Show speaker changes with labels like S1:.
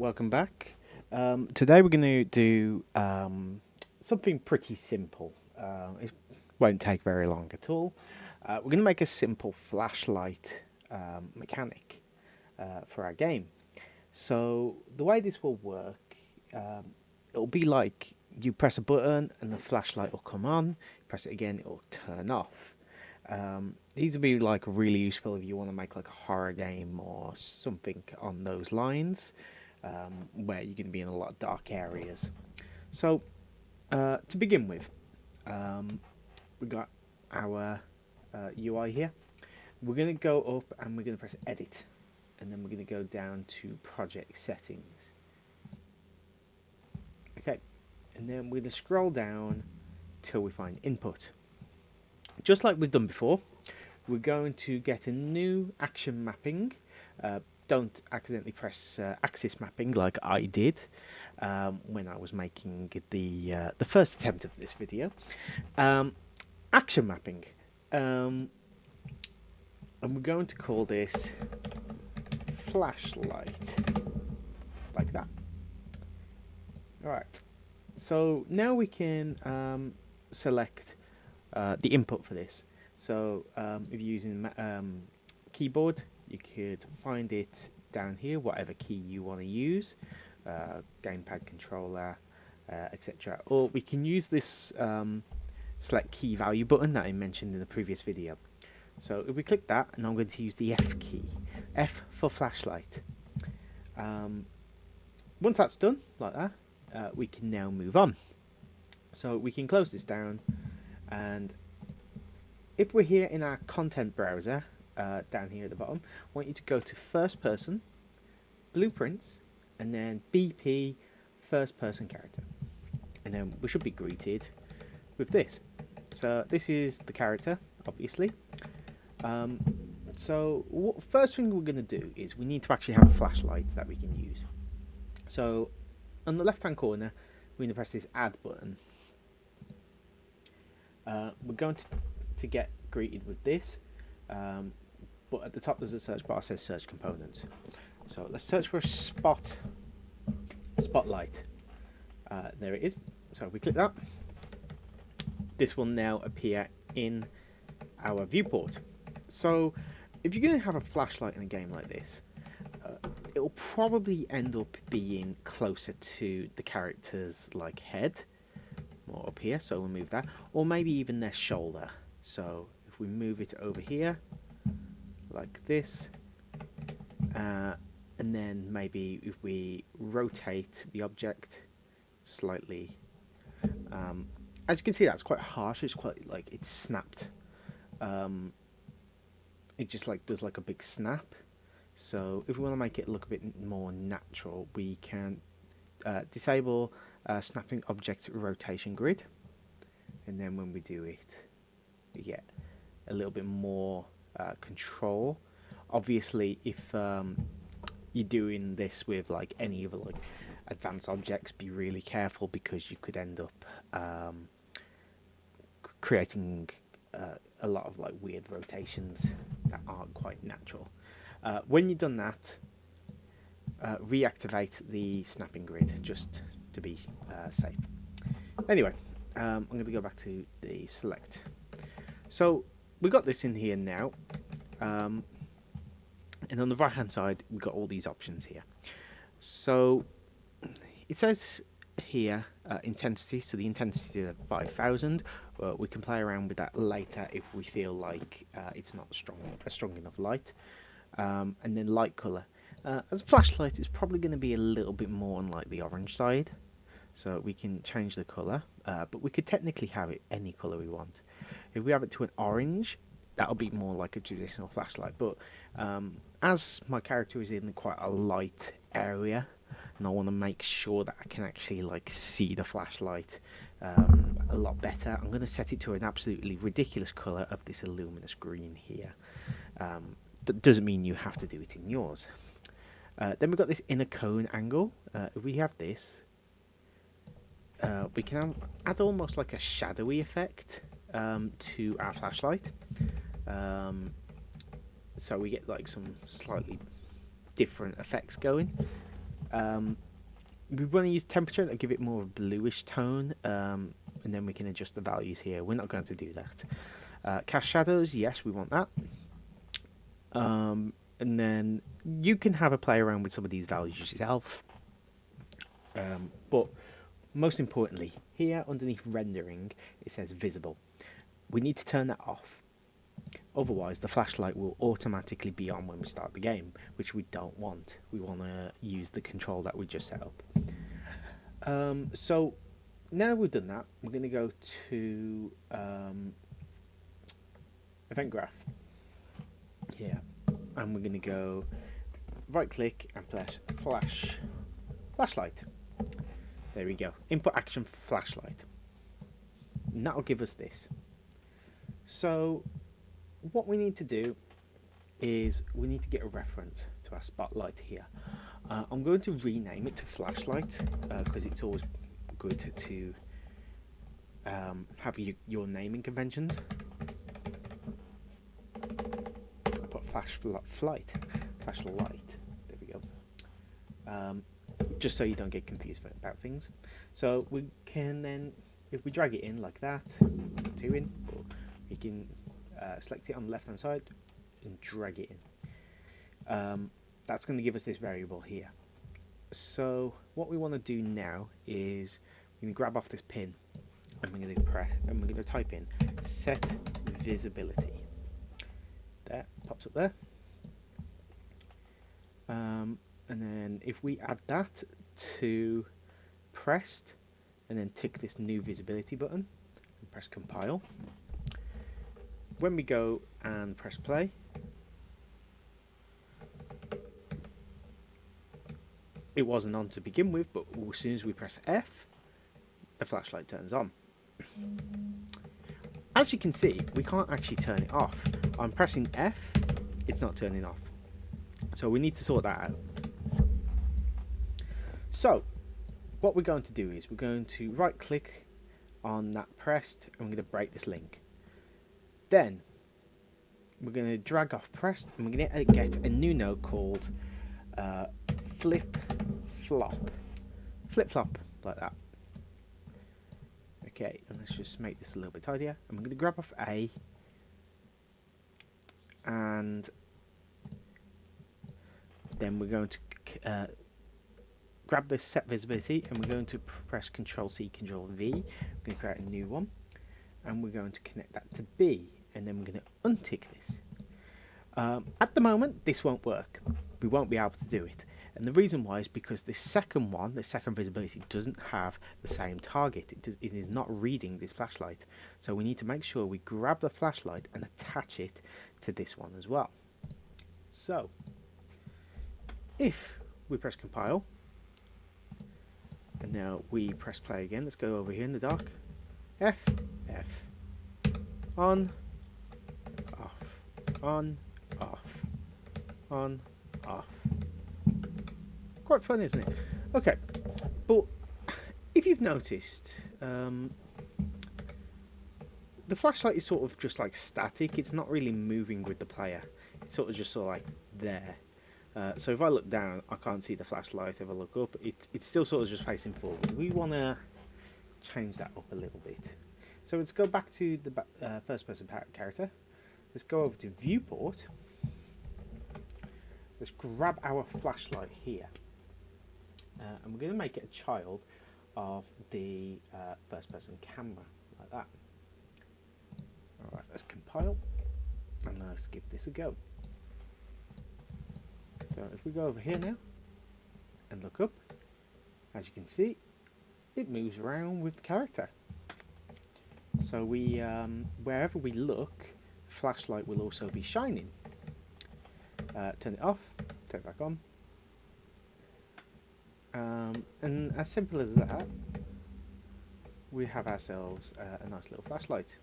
S1: welcome back. Today we're going to do something pretty simple. It won't take very long at all. We're going to make a simple flashlight mechanic for our game. So the way this will work, it'll be like you press a button and the flashlight will come on. Press it again, it will turn off. These will be like really useful if you want to make like a horror game or something on those lines, where you're going to be in a lot of dark areas. So to begin with, we got our UI here. We're going to go up and we're going to press edit, and then we're going to go down to project settings. Okay, and then we're going to scroll down till we find input. Just like we've done before, we're going to get a new action mapping. Don't accidentally press axis mapping like I did when I was making the first attempt of this video. Action mapping. And we're going to call this flashlight, like that. Alright, so now we can select the input for this. So if you're using keyboard, you could find it down here, whatever key you want to use, gamepad, controller, etc. Or we can use this select key value button that I mentioned in the previous video. So if we click that, and I'm going to use the F key, F for flashlight. Once that's done, like that, we can now move on. So we can close this down, and if we're here in our content browser, down here at the bottom, I want you to go to first person, blueprints, and then BP, first person character. And then we should be greeted with this. So this is the character, obviously. So first thing we're going to do is we need to actually have a flashlight that we can use. So on the left hand corner, we're going to press this add button. We're going to get greeted with this, but at the top there's a search bar that says search components. So let's search for a spotlight. There it is. So if we click that, this will now appear in our viewport. So if you're going to have a flashlight in a game like this, it will probably end up being closer to the character's like head, more up here, so we'll move that, or maybe even their shoulder. So if we move it over here like this, and then maybe if we rotate the object slightly, as you can see, that's quite harsh. It's quite like it's snapped. It just like does like a big snap. So if we want to make it look a bit more natural, we can disable snapping object rotation grid, and then when we do it, we get a little bit more control. Obviously, if you're doing this with like any of the like advanced objects, be really careful, because you could end up creating a lot of like weird rotations that aren't quite natural. When you've done that, reactivate the snapping grid just to be safe. Anyway, I'm going to go back to the select. So we got this in here now, and on the right hand side we've got all these options here. So it says here intensity, so the intensity is 5000. We can play around with that later if we feel like it's not a strong enough light. And then light color. As a flashlight, it's probably going to be a little bit more on like the orange side, so we can change the color, but we could technically have it any color we want. If we have it to an orange, that'll be more like a traditional flashlight, but as my character is in quite a light area, and I want to make sure that I can actually like see the flashlight a lot better, I'm going to set it to an absolutely ridiculous color of this luminous green here. That doesn't mean you have to do it in yours. Then we've got this inner cone angle. If we have this, we can add almost like a shadowy effect to our flashlight. So we get like some slightly different effects going. We want to use temperature to give it more of a bluish tone, and then we can adjust the values here. We're not going to do that. Cast shadows, yes, we want that. And then you can have a play around with some of these values yourself. But most importantly, here underneath rendering, it says visible. We need to turn that off. Otherwise, the flashlight will automatically be on when we start the game, which we don't want. We want to use the control that we just set up. So now we've done that, we're going to go to event graph here, and we're going to go right click and press flashlight. There we go, input action flashlight, and that'll give us this. So what we need to do is we need to get a reference to our spotlight here. I'm going to rename it to flashlight because it's always good to have your naming conventions. I put flashlight. There we go. Just so you don't get confused about things. So we can then, if we drag it in like that, two in, or we can select it on the left hand side and drag it in. That's going to give us this variable here. So what we want to do now is we're going to grab off this pin and we're going to press and we're going to type in set visibility. There, pops up there. And then if we add that to pressed and then tick this new visibility button and press compile. When we go and press play, it wasn't on to begin with, but as soon as we press F, the flashlight turns on. As you can see, we can't actually turn it off. I'm pressing F, it's not turning off. So we need to sort that out. So what we're going to do is we're going to right click on that pressed and we're going to break this link. Then we're going to drag off pressed and we're going to get a new node called flip flop, like that. Okay, and let's just make this a little bit tidier. I'm going to grab off A and then we're going to grab this set visibility and we're going to press Control C, Control V. We're going to create a new one and we're going to connect that to B, and then we're going to untick this. At the moment, this won't work. We won't be able to do it. And the reason why is because this second one, the second visibility, doesn't have the same target. It is not reading this flashlight. So we need to make sure we grab the flashlight and attach it to this one as well. So if we press compile, and now we press play again, let's go over here in the dark. F, on, off, on, off, on, off. Quite fun, isn't it? Okay, but if you've noticed, the flashlight is sort of just like static. It's not really moving with the player. It's sort of just sort of like there. So if I look down, I can't see the flashlight. If I look up, it's still sort of just facing forward. We want to change that up a little bit. So let's go back to the first-person character. Let's go over to viewport. Let's grab our flashlight here. And we're going to make it a child of the first-person camera, like that. Alright, let's compile. And let's give this a go. So if we go over here now and look up, as you can see, it moves around with the character. So we, wherever we look, the flashlight will also be shining. Turn it off, turn it back on. And as simple as that, we have ourselves a nice little flashlight.